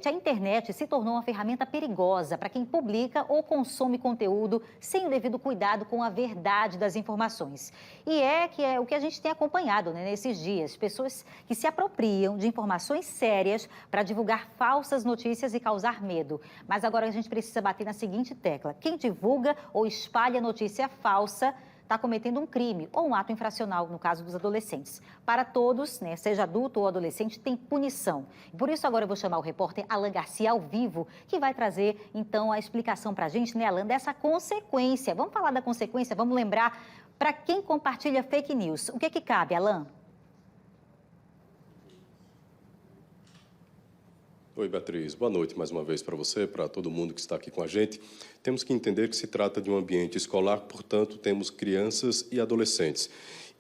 a internet se tornou uma ferramenta perigosa para quem publica ou consome conteúdo sem o devido cuidado com a verdade das informações. E é o que a gente tem acompanhado, né, nesses dias. Pessoas que se apropriam de informações sérias para divulgar falsas notícias e causar medo. Mas agora a gente precisa bater na seguinte tecla: quem divulga ou espalha notícia falsa está cometendo um crime ou um ato infracional, no caso dos adolescentes. Para todos, né, seja adulto ou adolescente, tem punição. Por isso, agora eu vou chamar o repórter Alan Garcia ao vivo, que vai trazer, então, a explicação para a gente, né, Alan, dessa consequência. Vamos falar da consequência, vamos lembrar para quem compartilha fake news. O que cabe, Alan? Oi, Beatriz. Boa noite mais uma vez para você, para todo mundo que está aqui com a gente. Temos que entender que se trata de um ambiente escolar, portanto, temos crianças e adolescentes.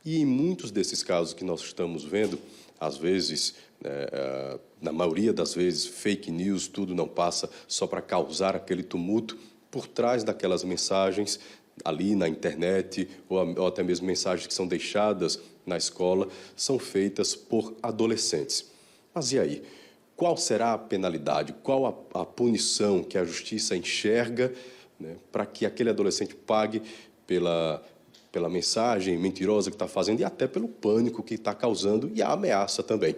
E em muitos desses casos que nós estamos vendo, às vezes, na maioria das vezes, fake news, tudo não passa só para causar aquele tumulto. Por trás daquelas mensagens, ali na internet, ou até mesmo mensagens que são deixadas na escola, são feitas por adolescentes. Mas e aí? Qual será a penalidade, qual a punição que a justiça enxerga, né, para que aquele adolescente pague pela mensagem mentirosa que está fazendo e até pelo pânico que está causando e a ameaça também.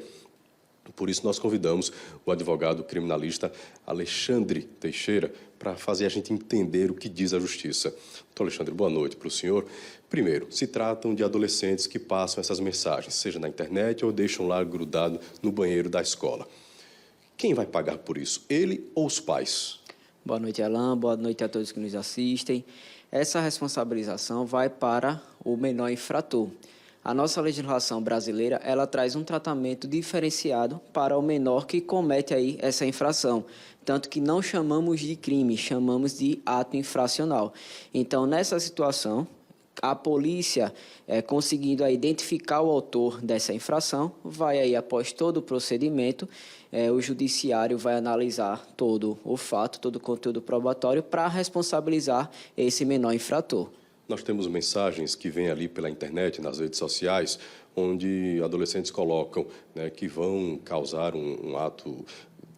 Por isso, nós convidamos o advogado criminalista Alexandre Teixeira para fazer a gente entender o que diz a justiça. Então, Alexandre, boa noite para o senhor. Primeiro, se tratam de adolescentes que passam essas mensagens, seja na internet ou deixam lá grudado no banheiro da escola. Quem vai pagar por isso? Ele ou os pais? Boa noite, Alan. Boa noite a todos que nos assistem. Essa responsabilização vai para o menor infrator. A nossa legislação brasileira, ela traz um tratamento diferenciado para o menor que comete aí essa infração. Tanto que não chamamos de crime, chamamos de ato infracional. Então, nessa situação, a polícia, conseguindo identificar o autor dessa infração, vai aí, após todo o procedimento, o judiciário vai analisar todo o fato, todo o conteúdo probatório para responsabilizar esse menor infrator. Nós temos mensagens que vêm ali pela internet, nas redes sociais, onde adolescentes colocam, né, que vão causar um ato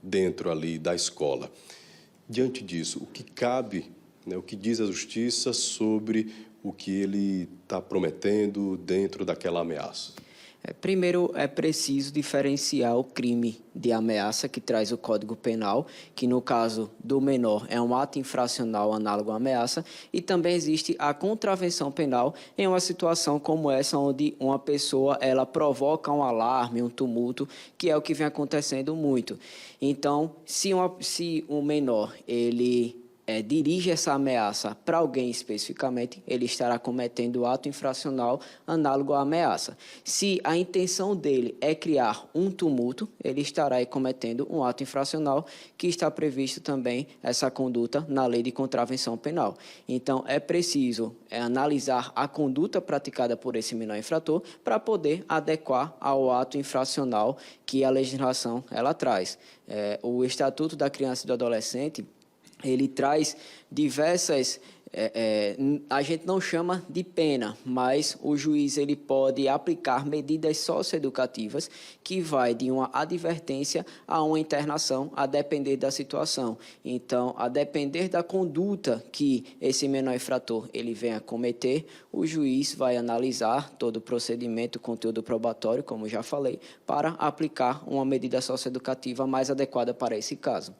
dentro ali da escola. Diante disso, o que cabe, né, o que diz a justiça sobre o que ele está prometendo dentro daquela ameaça? Primeiro, é preciso diferenciar o crime de ameaça, que traz o Código Penal, que no caso do menor é um ato infracional análogo à ameaça, e também existe a contravenção penal em uma situação como essa, onde uma pessoa ela provoca um alarme, um tumulto, que é o que vem acontecendo muito. Então, se um menor ele dirige essa ameaça para alguém especificamente, ele estará cometendo ato infracional análogo à ameaça. Se a intenção dele é criar um tumulto, ele estará aí cometendo um ato infracional, que está previsto também essa conduta na Lei de Contravenção Penal. Então, é preciso analisar a conduta praticada por esse menor infrator para poder adequar ao ato infracional que a legislação ela traz. O Estatuto da Criança e do Adolescente, ele traz diversas, a gente não chama de pena, mas o juiz ele pode aplicar medidas socioeducativas que vai de uma advertência a uma internação, a depender da situação. Então, a depender da conduta que esse menor infrator ele venha cometer, o juiz vai analisar todo o procedimento, o conteúdo probatório, como já falei, para aplicar uma medida socioeducativa mais adequada para esse caso.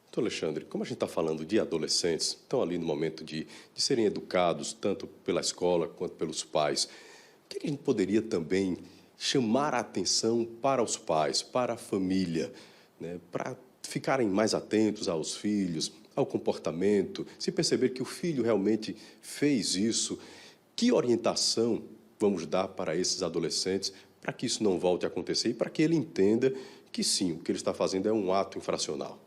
Então, Alexandre, como a gente está falando de adolescentes, estão ali no momento de serem educados, tanto pela escola quanto pelos pais, o que a gente poderia também chamar a atenção para os pais, para a família, né, para ficarem mais atentos aos filhos, ao comportamento, se perceber que o filho realmente fez isso, que orientação vamos dar para esses adolescentes para que isso não volte a acontecer e para que ele entenda que sim, o que ele está fazendo é um ato infracional?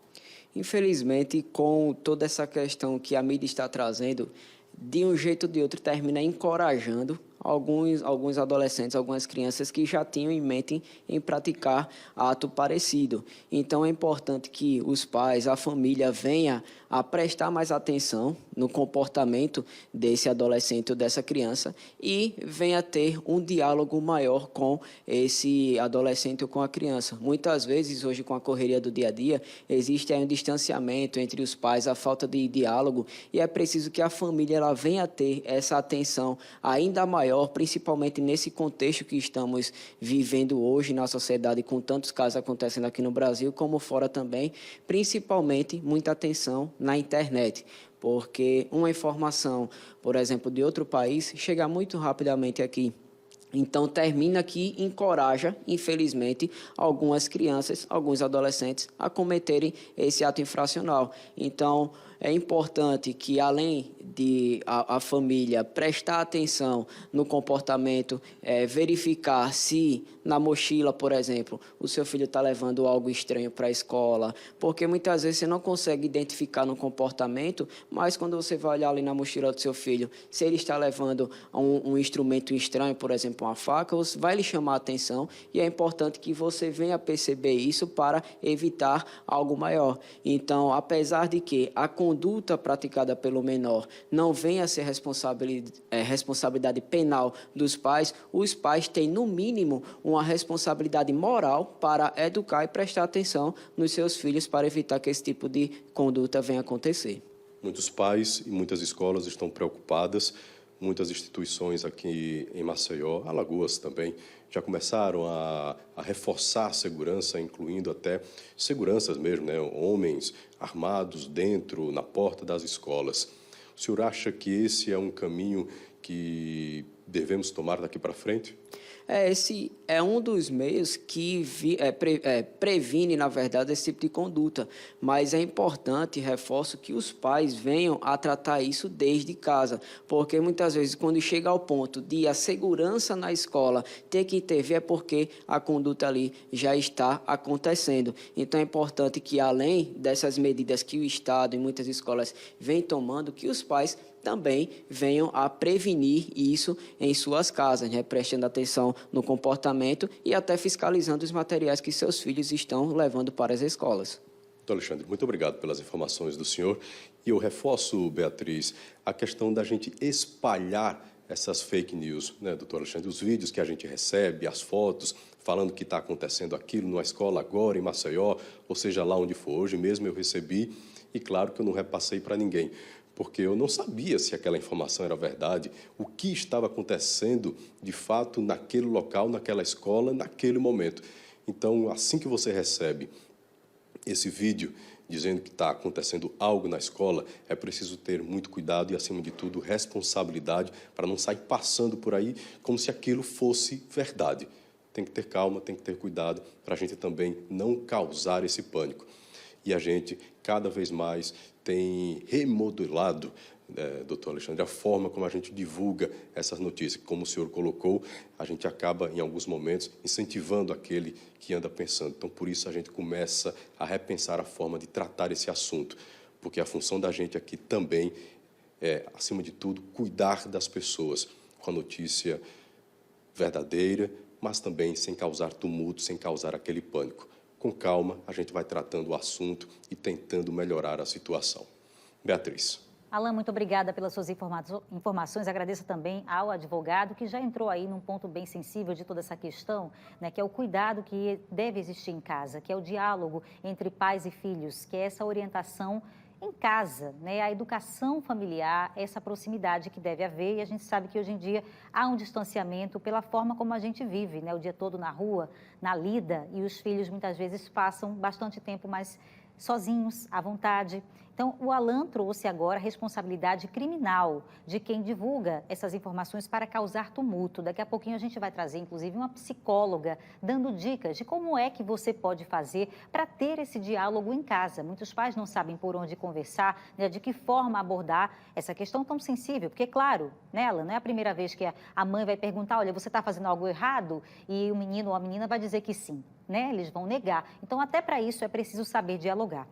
Infelizmente, com toda essa questão que a mídia está trazendo, de um jeito ou de outro termina encorajando alguns adolescentes, algumas crianças que já tinham em mente em praticar ato parecido. Então, é importante que os pais, a família, venha a prestar mais atenção no comportamento desse adolescente ou dessa criança e venha ter um diálogo maior com esse adolescente ou com a criança. Muitas vezes, hoje, com a correria do dia a dia, existe aí um distanciamento entre os pais, a falta de diálogo, e é preciso que a família ela venha a ter essa atenção ainda maior, principalmente nesse contexto que estamos vivendo hoje na sociedade, com tantos casos acontecendo aqui no Brasil, como fora também, principalmente muita atenção na internet, porque uma informação, por exemplo, de outro país, chega muito rapidamente aqui. Então, termina que encoraja, infelizmente, algumas crianças, alguns adolescentes a cometerem esse ato infracional. Então, é importante que, além de a família prestar atenção no comportamento, verificar se na mochila, por exemplo, o seu filho está levando algo estranho para a escola, porque muitas vezes você não consegue identificar no comportamento, mas quando você vai olhar ali na mochila do seu filho, se ele está levando um instrumento estranho, por exemplo, uma faca, vai lhe chamar a atenção, e é importante que você venha perceber isso para evitar algo maior. Então, apesar de que a conduta praticada pelo menor não venha a ser responsabilidade penal dos pais, os pais têm, no mínimo, uma responsabilidade moral para educar e prestar atenção nos seus filhos para evitar que esse tipo de conduta venha a acontecer. Muitos pais e muitas escolas estão preocupadas, muitas instituições aqui em Maceió, Alagoas também, já começaram a reforçar a segurança, incluindo até seguranças mesmo, né? Homens armados dentro, na porta das escolas. O senhor acha que esse é um caminho que devemos tomar daqui para frente? Esse é um dos meios que previne, na verdade, esse tipo de conduta. Mas é importante, reforço, que os pais venham a tratar isso desde casa. Porque muitas vezes, quando chega ao ponto de a segurança na escola ter que intervir, é porque a conduta ali já está acontecendo. Então, é importante que, além dessas medidas que o Estado e muitas escolas vêm tomando, que os pais também venham a prevenir isso em suas casas, né? Prestando atenção no comportamento e até fiscalizando os materiais que seus filhos estão levando para as escolas. Doutor Alexandre, muito obrigado pelas informações do senhor. E eu reforço, Beatriz, a questão da gente espalhar essas fake news, né, doutor Alexandre? Os vídeos que a gente recebe, as fotos, falando que está acontecendo aquilo numa escola agora, em Maceió, ou seja, lá onde for. Hoje mesmo eu recebi, e claro que eu não repassei para ninguém, porque eu não sabia se aquela informação era verdade, o que estava acontecendo de fato naquele local, naquela escola, naquele momento. Então, assim que você recebe esse vídeo dizendo que está acontecendo algo na escola, é preciso ter muito cuidado e, acima de tudo, responsabilidade para não sair passando por aí como se aquilo fosse verdade. Tem que ter calma, tem que ter cuidado para a gente também não causar esse pânico. E a gente, cada vez mais, tem remodelado, doutor Alexandre, a forma como a gente divulga essas notícias. Como o senhor colocou, a gente acaba, em alguns momentos, incentivando aquele que anda pensando. Então, por isso, a gente começa a repensar a forma de tratar esse assunto, porque a função da gente aqui também é, acima de tudo, cuidar das pessoas com a notícia verdadeira, mas também sem causar tumulto, sem causar aquele pânico. Com calma, a gente vai tratando o assunto e tentando melhorar a situação. Beatriz. Alan, muito obrigada pelas suas informações. Agradeço também ao advogado que já entrou aí num ponto bem sensível de toda essa questão, né, que é o cuidado que deve existir em casa, que é o diálogo entre pais e filhos, que é essa orientação em casa, né, a educação familiar, essa proximidade que deve haver. E a gente sabe que hoje em dia há um distanciamento pela forma como a gente vive, né, o dia todo na rua, na lida, e os filhos muitas vezes passam bastante tempo mais sozinhos, à vontade. Então, o Alan trouxe agora a responsabilidade criminal de quem divulga essas informações para causar tumulto. Daqui a pouquinho a gente vai trazer, inclusive, uma psicóloga dando dicas de como é que você pode fazer para ter esse diálogo em casa. Muitos pais não sabem por onde conversar, né, de que forma abordar essa questão tão sensível. Porque, claro, né, Alan, não é a primeira vez que a mãe vai perguntar, olha, você está fazendo algo errado? E o menino ou a menina vai dizer que sim, né? Eles vão negar. Então, até para isso é preciso saber dialogar.